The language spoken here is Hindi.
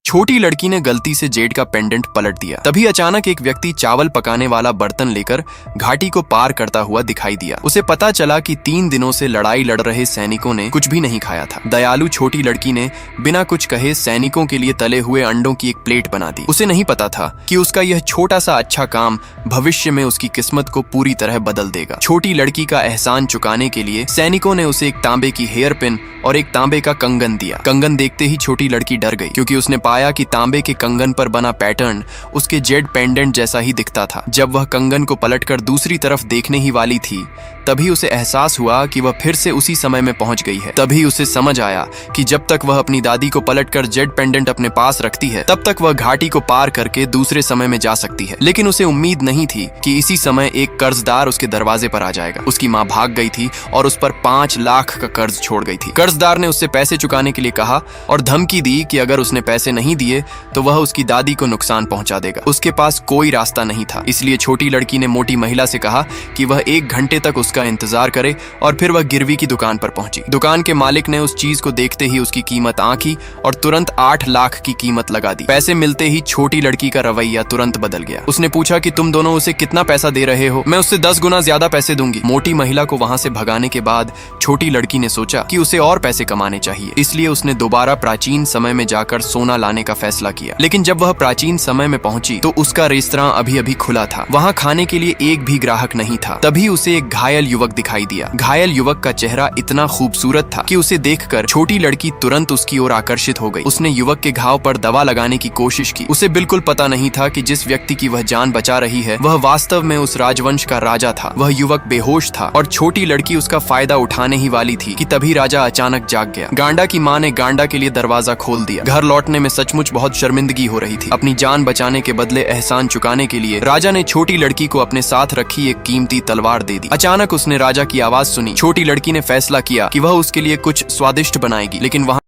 छोटी लड़की ने गलती से जेड का पेंडेंट पलट दिया। तभी अचानक एक व्यक्ति चावल पकाने वाला बर्तन लेकर घाटी को पार करता हुआ दिखाई दिया। उसे पता चला कि 3 दिनों से लड़ाई लड़ रहे सैनिकों ने कुछ भी नहीं खाया था। दयालु छोटी लड़की ने बिना कुछ कहे सैनिकों के लिए तले हुए अंडों की एक प्लेट बना दी। उसे नहीं पता था कि उसका यह छोटा सा अच्छा काम भविष्य में उसकी किस्मत को पूरी तरह बदल देगा। छोटी लड़की का एहसान चुकाने के लिए सैनिकों ने उसे एक तांबे की हेयर पिन और एक तांबे का कंगन दिया। कंगन देखते ही छोटी लड़की डर गई, क्योंकि उसने पाया कि तांबे के कंगन पर बना पैटर्न उसके जेड पेंडेंट जैसा ही दिखता था। जब वह कंगन को पलटकर दूसरी तरफ देखने ही वाली थी, तभी उसे एहसास हुआ कि वह फिर से उसी समय में पहुंच गई है। तभी उसे समझ आया कि जब तक वह अपनी दादी को पलटकर जेड पेंडेंट अपने पास रखती है, तब तक वह घाटी को पार करके दूसरे समय में जा सकती है। लेकिन उसे उम्मीद नहीं थी कि इसी समय एक कर्जदार उसके दरवाजे पर आ जाएगा। उसकी माँ भाग गई थी और उस पर 5 लाख का कर्ज छोड़ गई थी। कर्जदार ने उससे पैसे चुकाने के लिए कहा और धमकी दी कि अगर उसने पैसे नहीं दिए तो वह उसकी दादी को नुकसान पहुंचा देगा। उसके पास कोई रास्ता नहीं था, इसलिए छोटी लड़की ने मोटी महिला से कहा कि वह 1 घंटे तक उसका इंतजार करे और फिर वह गिरवी की दुकान पर पहुंची। दुकान के मालिक ने उस चीज को देखते ही उसकी कीमत आंकी और तुरंत 8 लाख की कीमत लगा दी। पैसे मिलते ही छोटी लड़की का रवैया तुरंत बदल गया। उसने पूछा कि तुम दोनों उसे कितना पैसा दे रहे हो? मैं उससे 10 गुना ज्यादा पैसे दूंगी। मोटी महिला को वहां से भगाने के बाद छोटी लड़की ने सोचा कि उसे और पैसे कमाने चाहिए, इसलिए उसने दोबारा प्राचीन समय में जाकर सोना लाने का फैसला किया। लेकिन जब वह प्राचीन समय में पहुंची तो उसका रेस्तरां अभी अभी खुला था। वहां खाने के लिए एक भी ग्राहक नहीं था। तभी उसे एक घायल युवक दिखाई दिया। घायल युवक का चेहरा इतना खूबसूरत था कि उसे देखकर छोटी लड़की तुरंत उसकी ओर आकर्षित हो गई। उसने युवक के घाव पर दवा लगाने की कोशिश की। उसे बिल्कुल पता नहीं था कि जिस व्यक्ति की वह जान बचा रही है वह वास्तव में उस राजवंश का राजा था। वह युवक बेहोश था और छोटी लड़की उसका फायदा उठाने ही वाली थी कि तभी राजा अचानक जाग गया। गांडा की माँ ने गांडा के लिए दरवाजा खोल दिया। घर लौटने में सचमुच बहुत शर्मिंदगी हो रही थी। अपनी जान बचाने के बदले एहसान चुकाने के लिए राजा ने छोटी लड़की को अपने साथ रखी एक कीमती तलवार दे दी। अचानक उसने राजा की आवाज सुनी। छोटी लड़की ने फैसला किया कि वह उसके लिए कुछ स्वादिष्ट बनाएगी, लेकिन वहां